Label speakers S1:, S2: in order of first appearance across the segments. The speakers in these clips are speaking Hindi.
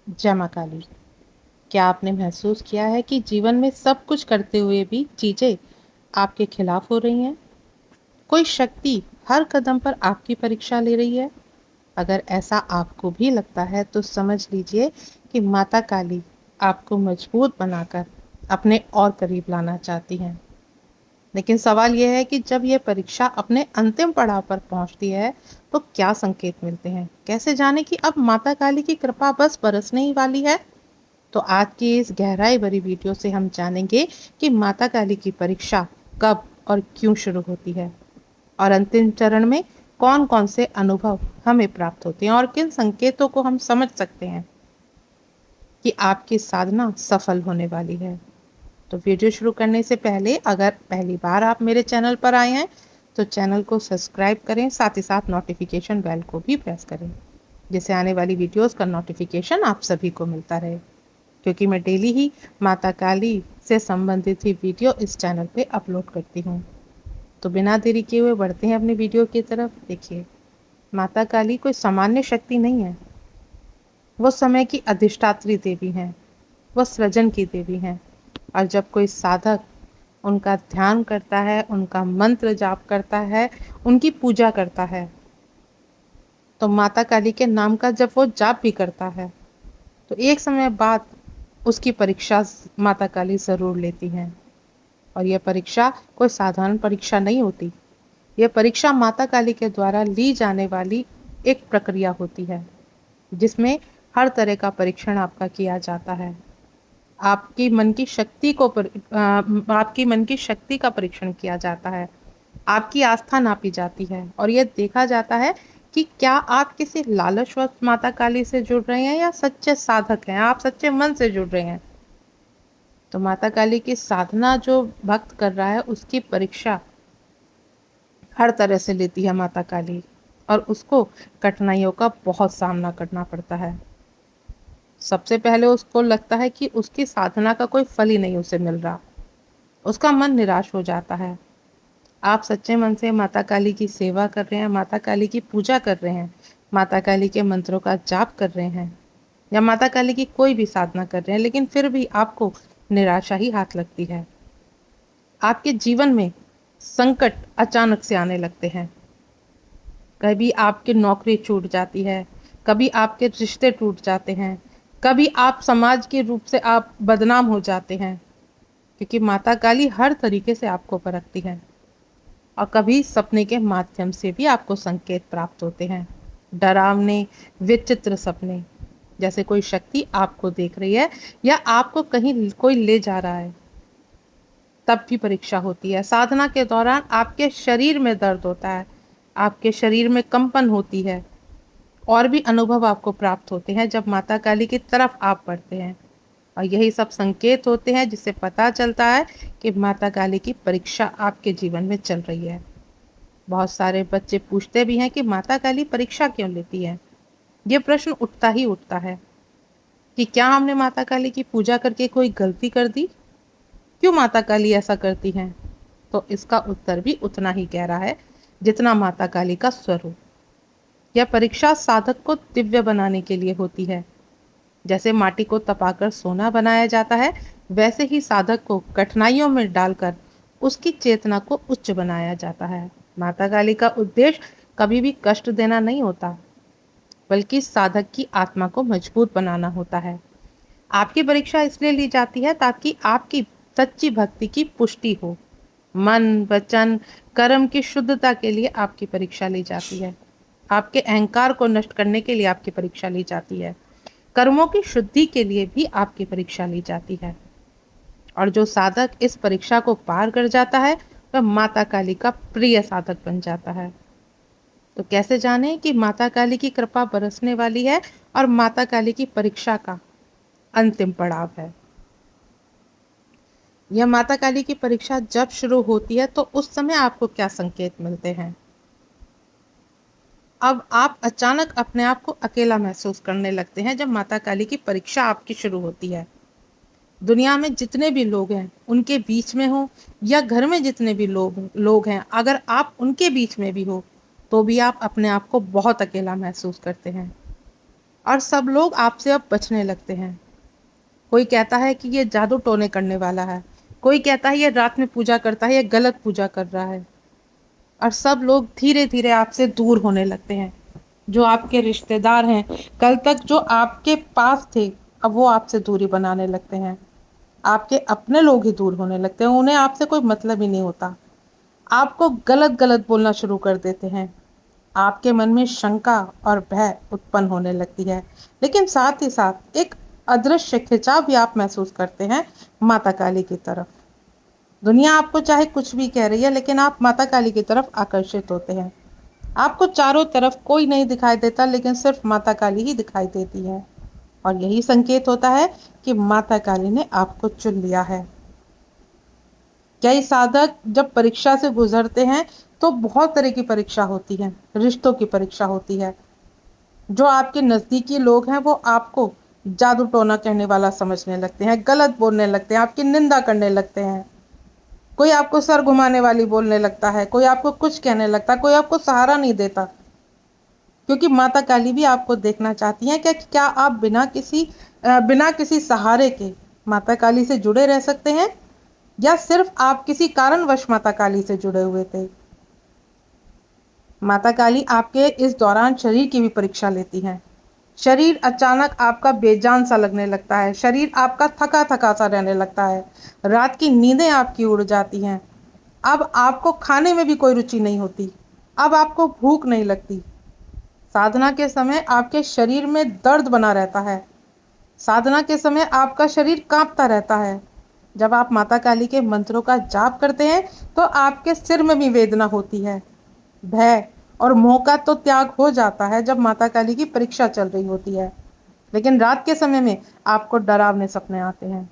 S1: जय माँ काली। क्या आपने महसूस किया है कि जीवन में सब कुछ करते हुए भी चीजें आपके खिलाफ हो रही हैं? कोई शक्ति हर कदम पर आपकी परीक्षा ले रही है? अगर ऐसा आपको भी लगता है तो समझ लीजिए कि माता काली आपको मजबूत बनाकर अपने और करीब लाना चाहती हैं। लेकिन सवाल यह है कि जब यह परीक्षा अपने अंतिम पड़ाव पर पहुंचती है तो क्या संकेत मिलते हैं? कैसे जाने कि अब माता काली की कृपा बस बरसने ही वाली है? तो आज की इस गहराई भरी वीडियो से हम जानेंगे कि माता काली की परीक्षा कब और क्यों शुरू होती है, और अंतिम चरण में कौन कौन से अनुभव हमें प्राप्त होते हैं और किन संकेतों को हम समझ सकते हैं कि आपकी साधना सफल होने वाली है। तो वीडियो शुरू करने से पहले अगर पहली बार आप मेरे चैनल पर आए हैं तो चैनल को सब्सक्राइब करें, साथ ही साथ नोटिफिकेशन बेल को भी प्रेस करें, जिससे आने वाली वीडियोस का नोटिफिकेशन आप सभी को मिलता रहे, क्योंकि मैं डेली ही माता काली से संबंधित ही वीडियो इस चैनल पे अपलोड करती हूँ। तो बिना देरी किए हुए बढ़ते हैं अपनी वीडियो की तरफ। देखिए, माता काली कोई सामान्य शक्ति नहीं है। वो समय की अधिष्ठात्री देवी हैं, वो सृजन की देवी हैं। और जब कोई साधक उनका ध्यान करता है, उनका मंत्र जाप करता है, उनकी पूजा करता है, तो माता काली के नाम का जब वो जाप भी करता है तो एक समय बाद उसकी परीक्षा माता काली ज़रूर लेती हैं। और यह परीक्षा कोई साधारण परीक्षा नहीं होती। यह परीक्षा माता काली के द्वारा ली जाने वाली एक प्रक्रिया होती है, जिसमें हर तरह का परीक्षण आपका किया जाता है। आपकी मन की शक्ति को आपकी मन की शक्ति का परीक्षण किया जाता है। आपकी आस्था नापी जाती है और यह देखा जाता है कि क्या आप किसी लालचवश माता काली से जुड़ रहे हैं या सच्चे साधक हैं, आप सच्चे मन से जुड़ रहे हैं। तो माता काली की साधना जो भक्त कर रहा है उसकी परीक्षा हर तरह से लेती है माता काली, और उसको कठिनाइयों का बहुत सामना करना पड़ता है। सबसे पहले उसको लगता है कि उसकी साधना का कोई फल ही नहीं उसे मिल रहा। उसका मन निराश हो जाता है। आप सच्चे मन से माता काली की सेवा कर रहे हैं, माता काली की पूजा कर रहे हैं, माता काली के मंत्रों का जाप कर रहे हैं, या माता काली की कोई भी साधना कर रहे हैं, लेकिन फिर भी आपको निराशा ही हाथ लगती है। आपके जीवन में संकट अचानक से आने लगते हैं। कभी आपकी नौकरी छूट जाती है, कभी आपके रिश्ते टूट जाते हैं, कभी आप समाज के रूप से आप बदनाम हो जाते हैं, क्योंकि माता काली हर तरीके से आपको परखती है। और कभी सपने के माध्यम से भी आपको संकेत प्राप्त होते हैं, डरावने विचित्र सपने, जैसे कोई शक्ति आपको देख रही है या आपको कहीं कोई ले जा रहा है। तब भी परीक्षा होती है। साधना के दौरान आपके शरीर में दर्द होता है, आपके शरीर में कंपन होती है, और भी अनुभव आपको प्राप्त होते हैं जब माता काली की तरफ आप बढ़ते हैं। और यही सब संकेत होते हैं जिससे पता चलता है कि माता काली की परीक्षा आपके जीवन में चल रही है। बहुत सारे बच्चे पूछते भी हैं कि माता काली परीक्षा क्यों लेती है। ये प्रश्न उठता ही उठता है कि क्या हमने माता काली की पूजा करके कोई गलती कर दी? क्यों माता काली ऐसा करती हैं? तो इसका उत्तर भी उतना ही गहरा है जितना माता काली का स्वरूप। यह परीक्षा साधक को दिव्य बनाने के लिए होती है। जैसे माटी को तपाकर सोना बनाया जाता है, वैसे ही साधक को कठिनाइयों में डालकर उसकी चेतना को उच्च बनाया जाता है। माता काली का उद्देश्य कभी भी कष्ट देना नहीं होता, बल्कि साधक की आत्मा को मजबूत बनाना होता है। आपकी परीक्षा इसलिए ली जाती है ताकि आपकी सच्ची भक्ति की पुष्टि हो। मन, वचन, कर्म की शुद्धता के लिए आपकी परीक्षा ली जाती है। आपके अहंकार को नष्ट करने के लिए आपकी परीक्षा ली जाती है। कर्मों की शुद्धि के लिए भी आपकी परीक्षा ली जाती है। और जो साधक इस परीक्षा को पार कर जाता है वह माता काली का प्रिय साधक बन जाता है। तो कैसे जाने कि माता काली की कृपा बरसने वाली है और माता काली की परीक्षा का अंतिम पड़ाव है? यह माता काली की परीक्षा जब शुरू होती है तो उस समय आपको क्या संकेत मिलते हैं? अब आप अचानक अपने आप को अकेला महसूस करने लगते हैं जब माता काली की परीक्षा आपकी शुरू होती है। दुनिया में जितने भी लोग हैं उनके बीच में हो, या घर में जितने भी लोग हैं, अगर आप उनके बीच में भी हो तो भी आप अपने आप को बहुत अकेला महसूस करते हैं। और सब लोग आपसे अब बचने लगते हैं। कोई कहता है कि ये जादू टोने करने वाला है, कोई कहता है ये रात में पूजा करता है, ये गलत पूजा कर रहा है। और सब लोग धीरे धीरे आपसे दूर होने लगते हैं। जो आपके रिश्तेदार हैं, कल तक जो आपके पास थे, अब वो आपसे दूरी बनाने लगते हैं। आपके अपने लोग ही दूर होने लगते हैं, उन्हें आपसे कोई मतलब ही नहीं होता। आपको गलत गलत बोलना शुरू कर देते हैं। आपके मन में शंका और भय उत्पन्न होने लगती है। लेकिन साथ ही साथ एक अदृश्य खिंचाव भी आप महसूस करते हैं माता काली की तरफ। दुनिया आपको चाहे कुछ भी कह रही है, लेकिन आप माता काली की तरफ आकर्षित होते हैं। आपको चारों तरफ कोई नहीं दिखाई देता, लेकिन सिर्फ माता काली ही दिखाई देती है। और यही संकेत होता है कि माता काली ने आपको चुन लिया है। कई साधक जब परीक्षा से गुजरते हैं तो बहुत तरह की परीक्षा होती है, रिश्तों की परीक्षा होती है। जो आपके नजदीकी लोग हैं वो आपको जादू टोना कहने वाला समझने लगते हैं, गलत बोलने लगते हैं, आपकी निंदा करने लगते हैं। कोई आपको सर घुमाने वाली बोलने लगता है, कोई आपको कुछ कहने लगता है, कोई आपको सहारा नहीं देता। क्योंकि माता काली भी आपको देखना चाहती हैं कि क्या आप बिना किसी सहारे के माता काली से जुड़े रह सकते हैं, या सिर्फ आप किसी कारणवश माता काली से जुड़े हुए थे। माता काली आपके इस दौरान शरीर की भी परीक्षा लेती हैं। शरीर अचानक आपका बेजान सा लगने लगता है, शरीर आपका थका थका सा रहने लगता है, रात की नींदें आपकी उड़ जाती हैं। अब आपको खाने में भी कोई रुचि नहीं होती, अब आपको भूख नहीं लगती। साधना के समय आपके शरीर में दर्द बना रहता है, साधना के समय आपका शरीर कांपता रहता है। जब आप माता काली के मंत्रों का जाप करते हैं तो आपके सिर में भी वेदना होती है। भय और मोह का तो त्याग हो जाता है जब माता काली की परीक्षा चल रही होती है। लेकिन रात के समय में आपको डरावने सपने आते हैं,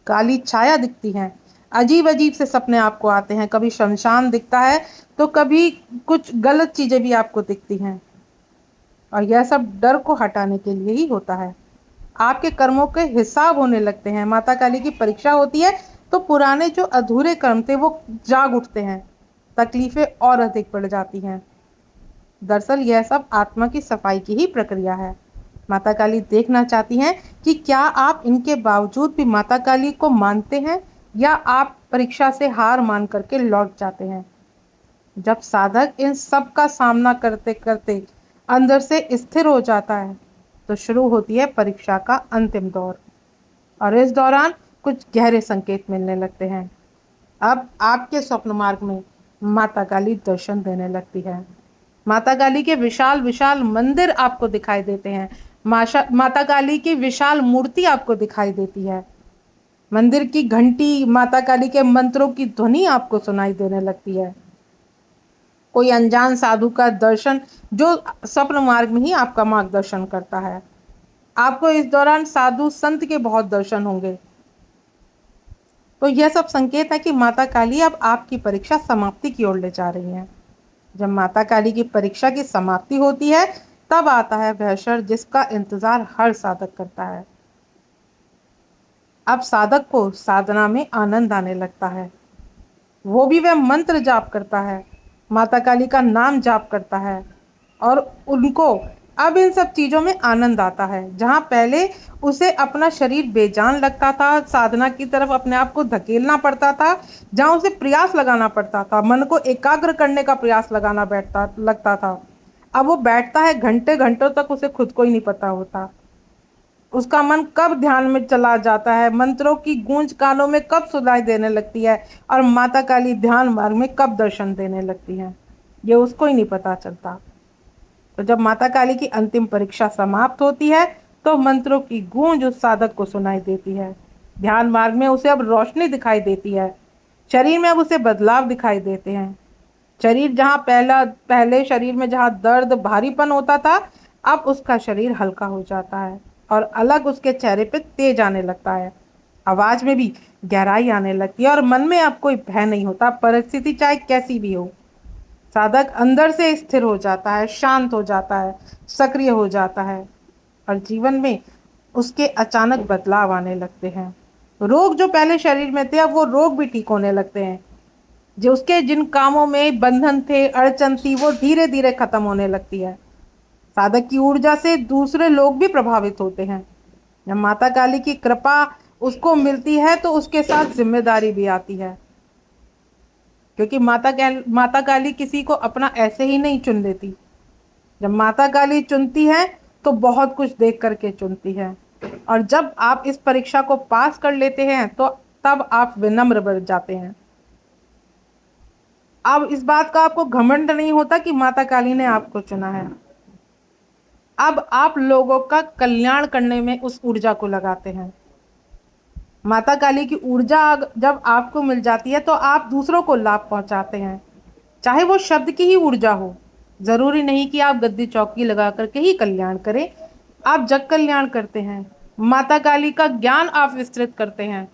S1: काली छाया दिखती है, अजीब अजीब से सपने आपको आते हैं। कभी शमशान दिखता है तो कभी कुछ गलत चीजें भी आपको दिखती हैं। और यह सब डर को हटाने के लिए ही होता है। आपके कर्मों के हिसाब होने लगते हैं। माता काली की परीक्षा होती है तो पुराने जो अधूरे कर्म थे वो जाग उठते हैं, तकलीफें और अधिक बढ़ जाती हैं। दरअसल यह सब आत्मा की सफाई की ही प्रक्रिया है। माता काली देखना चाहती हैं कि क्या आप इनके बावजूद भी माता काली को मानते हैं, या आप परीक्षा से हार मान करके लौट जाते हैं। जब साधक इन सब का सामना करते करते अंदर से स्थिर हो जाता है तो शुरू होती है परीक्षा का अंतिम दौर। और इस दौरान कुछ गहरे संकेत मिलने लगते हैं। अब आपके स्वप्न मार्ग में माता काली दर्शन देने लगती है। माता काली के विशाल विशाल मंदिर आपको दिखाई देते हैं। माता काली की विशाल मूर्ति आपको दिखाई देती है। मंदिर की घंटी, माता काली के मंत्रों की ध्वनि आपको सुनाई देने लगती है। कोई अनजान साधु का दर्शन जो स्वप्न मार्ग में ही आपका मार्गदर्शन करता है। आपको इस दौरान साधु संत के बहुत दर्शन होंगे। तो यह सब संकेत है कि माता काली अब आपकी परीक्षा समाप्ति की ओर ले जा रही हैं। जब माता काली की परीक्षा की समाप्ति होती है तब आता है वह क्षण जिसका इंतजार हर साधक करता है। अब साधक को साधना में आनंद आने लगता है। वो भी वह मंत्र जाप करता है, माता काली का नाम जाप करता है, और उनको अब इन सब चीज़ों में आनंद आता है। जहाँ पहले उसे अपना शरीर बेजान लगता था, साधना की तरफ अपने आप को धकेलना पड़ता था, जहाँ उसे प्रयास लगाना पड़ता था, मन को एकाग्र करने का प्रयास लगाना बैठता लगता था, अब वो बैठता है घंटे घंटों तक, उसे खुद को ही नहीं पता होता। उसका मन कब ध्यान में चला जाता है, मंत्रों की गूंज कानों में कब सुनाई देने लगती है, और माता काली ध्यान मार्ग में कब दर्शन देने लगती है, ये उसको ही नहीं पता चलता। तो जब माता काली की अंतिम परीक्षा समाप्त होती है तो मंत्रों की गूंज उस साधक को सुनाई देती है। ध्यान मार्ग में उसे अब रोशनी दिखाई देती है, शरीर में अब उसे बदलाव दिखाई देते हैं। शरीर जहाँ पहले शरीर में जहाँ दर्द भारीपन होता था, अब उसका शरीर हल्का हो जाता है और अलग उसके चेहरे पे तेज आने लगता है। आवाज में भी गहराई आने लगती है और मन में अब कोई भय नहीं होता, परिस्थिति चाहे कैसी भी हो। साधक अंदर से स्थिर हो जाता है, शांत हो जाता है, सक्रिय हो जाता है, और जीवन में उसके अचानक बदलाव आने लगते हैं। रोग जो पहले शरीर में थे अब वो रोग भी ठीक होने लगते हैं। जो उसके जिन कामों में बंधन थे, अड़चन थी, वो धीरे धीरे खत्म होने लगती है। साधक की ऊर्जा से दूसरे लोग भी प्रभावित होते हैं। जब माता काली की कृपा उसको मिलती है तो उसके साथ जिम्मेदारी भी आती है, क्योंकि माता काली किसी को अपना ऐसे ही नहीं चुन लेती। जब माता काली चुनती है तो बहुत कुछ देख करके चुनती है, और जब आप इस परीक्षा को पास कर लेते हैं तो तब आप विनम्र बन जाते हैं। अब इस बात का आपको घमंड नहीं होता कि माता काली ने आपको चुना है। अब आप लोगों का कल्याण करने में उस ऊर्जा को लगाते हैं। माता काली की ऊर्जा जब आपको मिल जाती है तो आप दूसरों को लाभ पहुंचाते हैं, चाहे वो शब्द की ही ऊर्जा हो। जरूरी नहीं कि आप गद्दी चौकी लगा करके ही कल्याण करें, आप जग कल्याण करते हैं। माता काली का ज्ञान आप विस्तृत करते हैं,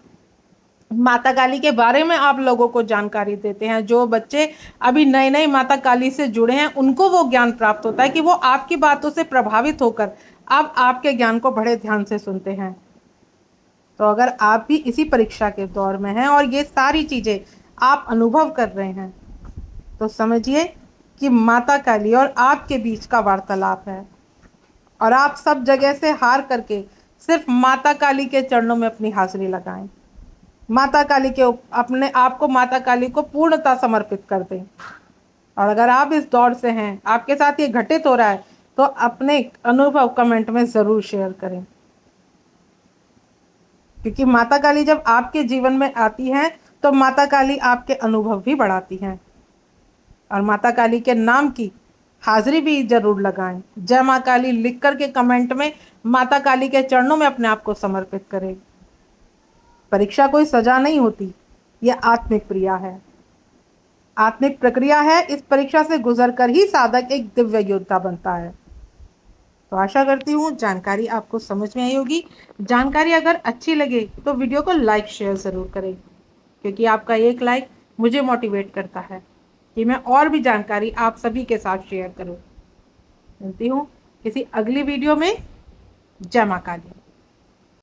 S1: माता काली के बारे में आप लोगों को जानकारी देते हैं। जो बच्चे अभी नए नए माता काली से जुड़े हैं उनको वो ज्ञान प्राप्त होता है कि वो आपकी बातों से प्रभावित होकर अब आपके ज्ञान को बड़े ध्यान से सुनते हैं। तो अगर आप भी इसी परीक्षा के दौर में हैं और ये सारी चीजें आप अनुभव कर रहे हैं तो समझिए कि माता काली और आपके बीच का वार्तालाप है, और आप सब जगह से हार करके सिर्फ माता काली के चरणों में अपनी हाजिरी लगाएं। माता काली के अपने आप को माता काली को पूर्णतः समर्पित कर दें। और अगर आप इस दौर से हैं, आपके साथ ये घटित हो रहा है, तो अपने अनुभव कमेंट में ज़रूर शेयर करें, क्योंकि माता काली जब आपके जीवन में आती हैं तो माता काली आपके अनुभव भी बढ़ाती हैं। और माता काली के नाम की हाजिरी भी जरूर लगाएं। जय माँ काली लिख कर के कमेंट में माता काली के चरणों में अपने आप को समर्पित करें। परीक्षा कोई सजा नहीं होती, यह आत्मिक क्रिया है, आत्मिक प्रक्रिया है। इस परीक्षा से गुजरकर ही साधक एक दिव्य योद्धा बनता है। तो आशा करती हूँ जानकारी आपको समझ में आई होगी। जानकारी अगर अच्छी लगे तो वीडियो को लाइक शेयर ज़रूर करें, क्योंकि आपका एक लाइक मुझे मोटिवेट करता है कि मैं और भी जानकारी आप सभी के साथ शेयर करूँ। मिलती हूँ किसी अगली वीडियो में। जय माँ काली।